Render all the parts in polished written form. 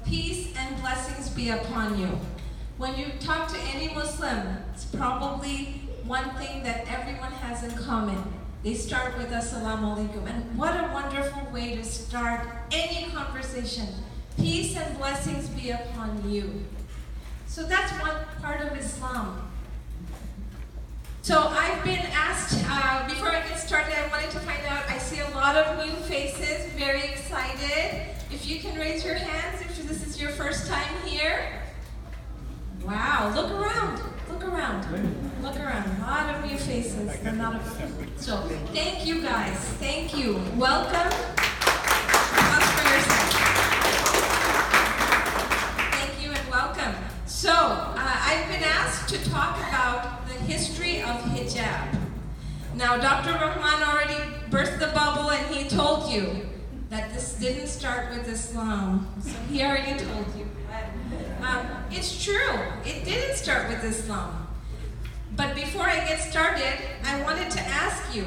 Peace and blessings be upon you. When you talk to any Muslim, it's probably one thing that everyone has in common. They start with Assalamu alaikum. And what a wonderful way to start any conversation. Peace and blessings be upon you. So that's one part of Islam. So I've been asked, before I get started, I wanted to find out, I see a lot of new faces, very excited. If you can raise your hands, if this is your first time here. Wow, look around, look around, look around. A lot of new faces. So thank you guys, thank you. Welcome. Applause for yourself. Thank you and welcome. So I've been asked to talk about the history of hijab. Now Dr. Rahman already burst the bubble and he told you that this didn't start with Islam. So he already told you. It's true, it didn't start with Islam. But before I get started, I wanted to ask you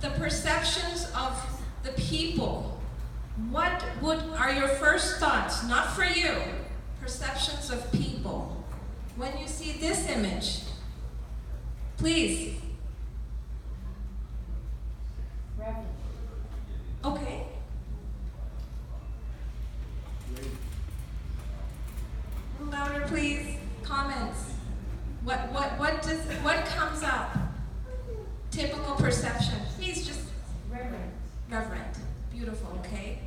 the perceptions of the people. What are your first thoughts, not for you, perceptions of people when you see this image? Please. Okay. Louder, please. Comments. What comes up? Typical perception. Please just reverent. Reverent. Beautiful. Okay.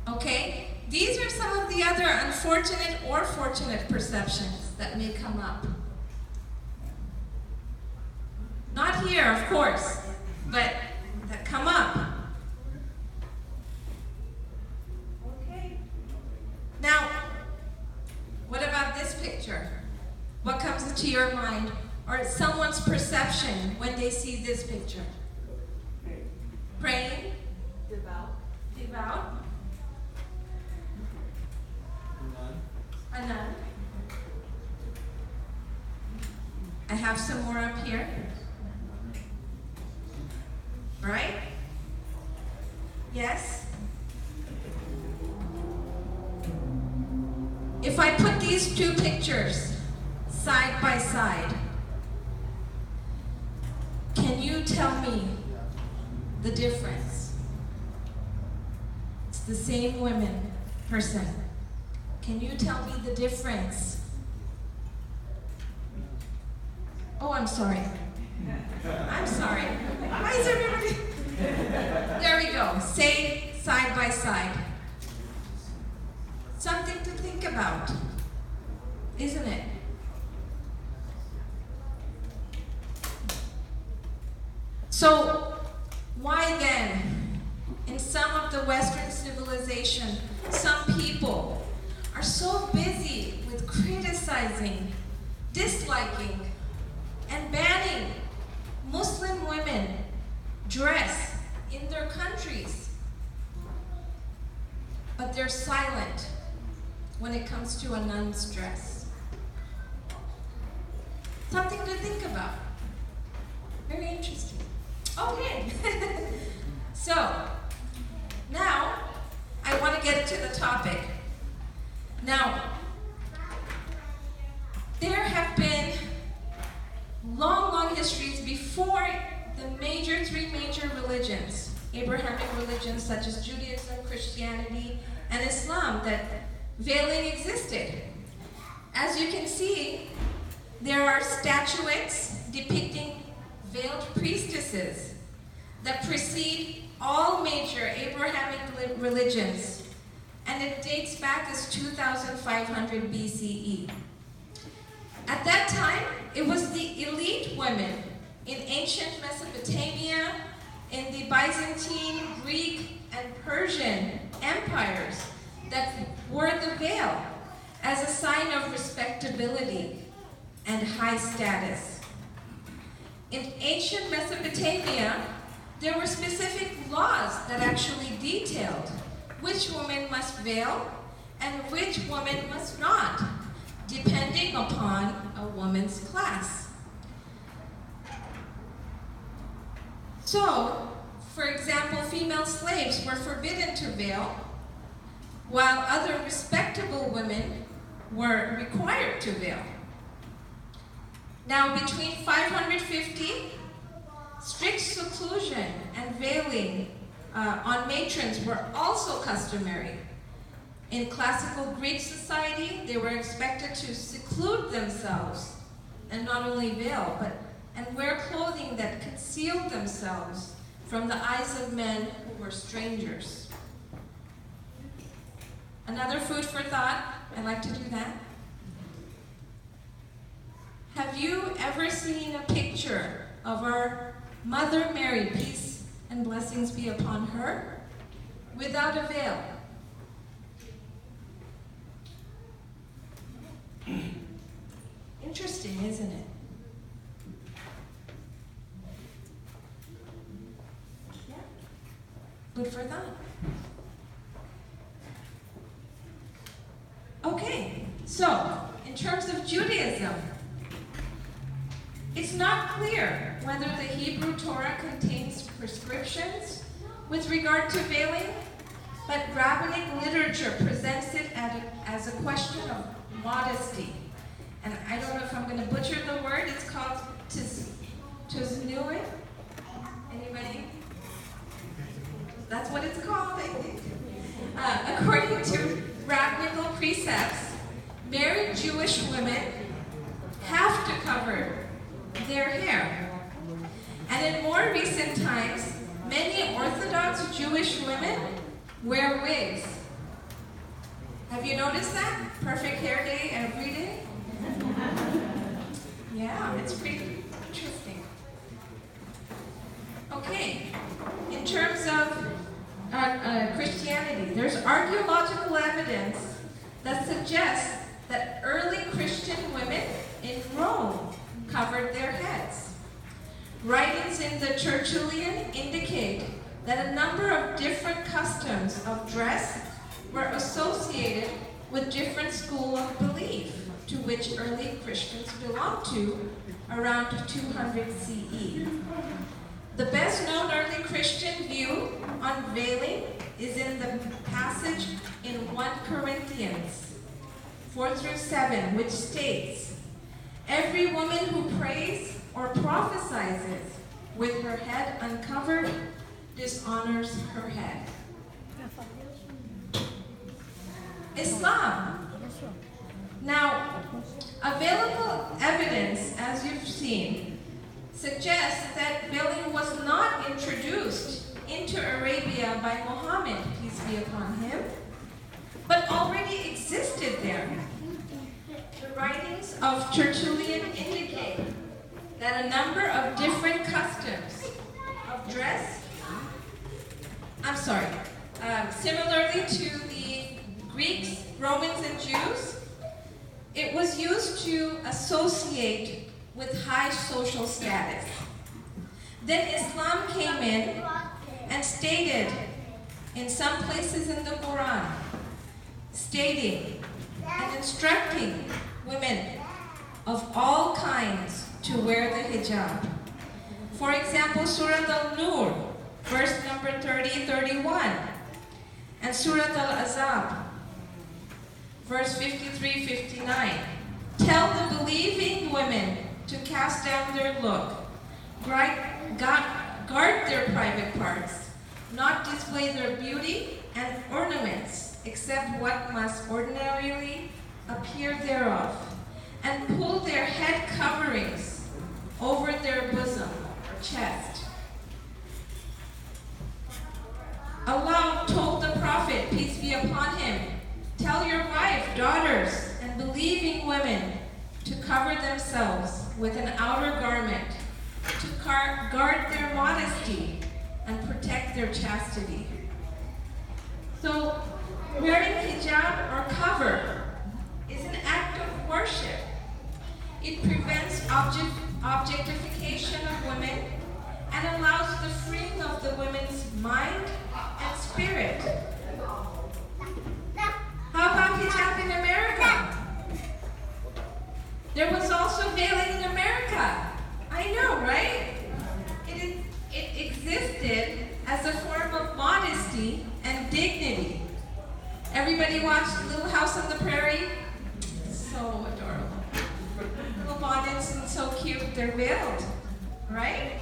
Okay. These are some of the other unfortunate or fortunate perceptions that may come up. Not here, of course, but that come up. Okay. Now, what about this picture? What comes into your mind or someone's perception when they see this picture? Praying? Devout. Devout. A nun. I have some more up here. Right? Yes? If I put these two pictures side by side, can you tell me the difference? It's the same person. Can you tell me the difference? Oh, I'm sorry. I'm sorry. Why is everybody? There we go. Say side by side. Something to think about, isn't it? So, why then, in some of the Western civilization, some people are so busy with criticizing, disliking, and banning Muslim women dress in their countries, but they're silent when it comes to a nun's dress? Something to think about. Very interesting. Okay. So, now I want to get to the topic. Now, there have been long histories before the three major religions, Abrahamic religions such as Judaism, Christianity, and Islam, that veiling existed. As you can see, there are statuettes depicting veiled priestesses that precede all major Abrahamic religions, and it dates back as 2500 BCE. At that time, it was the elite women in ancient Mesopotamia, in the Byzantine, Greek, and Persian empires that wore the veil as a sign of respectability and high status. In ancient Mesopotamia, there were specific laws that actually detailed which woman must veil and which woman must not, depending upon a woman's class. So, For example, female slaves were forbidden to veil, while other respectable women were required to veil. Now, between 550, strict seclusion and veiling on matrons were also customary. In classical Greek society, they were expected to seclude themselves and not only veil, and wear clothing that concealed themselves from the eyes of men who were strangers. Another food for thought, I like to do that. Have you ever seen a picture of our Mother Mary, peace and blessings be upon her, without a veil? Interesting, isn't it? Yeah. Good for thought. Okay, so in terms of Judaism, it's not clear whether the Hebrew Torah contains prescriptions with regard to veiling, but rabbinic literature presents it as a question of modesty. And I don't know if I'm going to butcher the word. It's called tiznuit. Anybody? That's what it's called, I think. According to rabbinical precepts, married Jewish women have to cover their hair. And in more recent times, many Orthodox Jewish women wear wigs. Have you noticed that? Perfect hair day every day? Yeah, it's pretty interesting. Okay, in terms of Christianity, there's archaeological evidence that suggests that early Christian women in Rome covered their heads. Writings in the Tertullian indicate that a number of different customs of dress were associated with different schools of belief to which early Christians belonged to around 200 CE. The best known early Christian view on veiling is in the passage in 1 Corinthians 4-7, which states, "Every woman who prays or prophesies with her head uncovered dishonors her head." Islam. Now, available evidence, as you've seen, suggests that veiling was not introduced into Arabia by Muhammad, peace be upon him, but already existed there. The writings of Tertullian indicate that a number of different customs of dress, similarly to the Greeks, Romans, and Jews, it was used to associate with high social status. Then Islam came in and stated in some places in the Quran, stating and instructing women of all kinds to wear the hijab. For example, Surah Al-Nur, verse number 30-31, and Surah Al-Azab, verse 53-59. Tell the believing women to cast down their look, guard their private parts, not display their beauty and ornaments, except what must ordinarily appear thereof, and pull their head coverings over their bosom or chest. Allah told the Prophet, peace be upon him, tell your wife, daughters, and believing women to cover themselves with an outer garment, to guard their modesty and protect their chastity. So, wearing hijab or cover is an act of worship. It prevents objectification of women and allows the freeing of the women's mind and spirit. How about hijab in America? There was also veiling in America. I know, right? It existed as a form of modesty and dignity. Everybody watched Little House on the Prairie? So adorable. Little bonnets and so cute. They're veiled, right?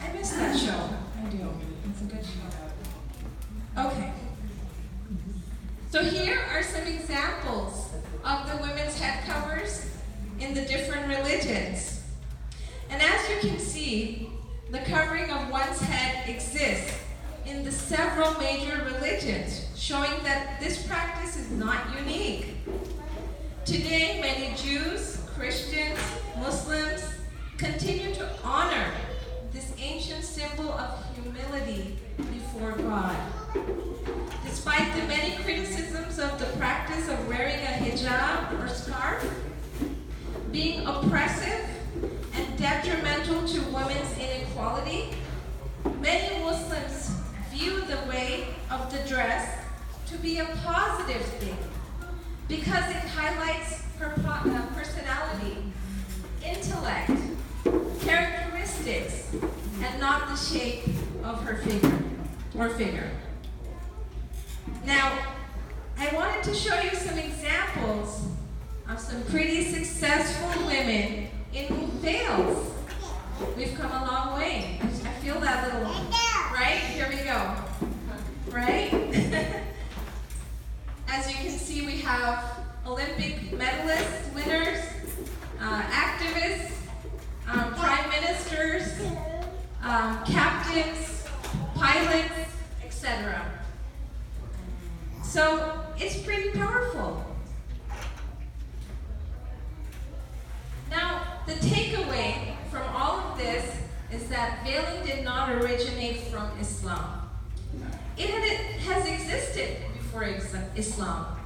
I miss that show. I do. It's a good show. Okay. So here are some examples of the women's head covers in the different religions. And as you can see, the covering of one's head exists in the several major religions, showing that this practice is not unique. Today, many Jews, Christians, Muslims continue to honor this ancient symbol of humility before God. Despite the many criticisms of the practice of wearing a hijab or scarf, being oppressive and detrimental to women's inequality, many Muslims view the way of the dress to be a positive thing because it highlights her personality, intellect, characteristics, and not the shape of her figure. Now, I wanted to show you some examples of some pretty successful women in veils. We've come a long way. I feel that little, right? Here we go. Right? As you can see, we have Olympic medalists, winners, activists, prime ministers, captains, pilots, etc. So it's pretty powerful. Now, the takeaway from all of this is that veiling did not originate from Islam. It has existed before Islam.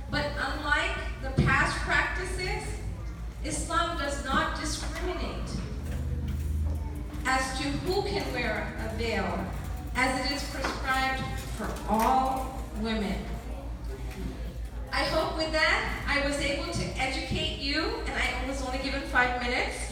But unlike the past practices, Islam does not discriminate as to who can wear a veil, as it is prescribed for all women. I hope with that I was able to educate you, and I was only given 5 minutes.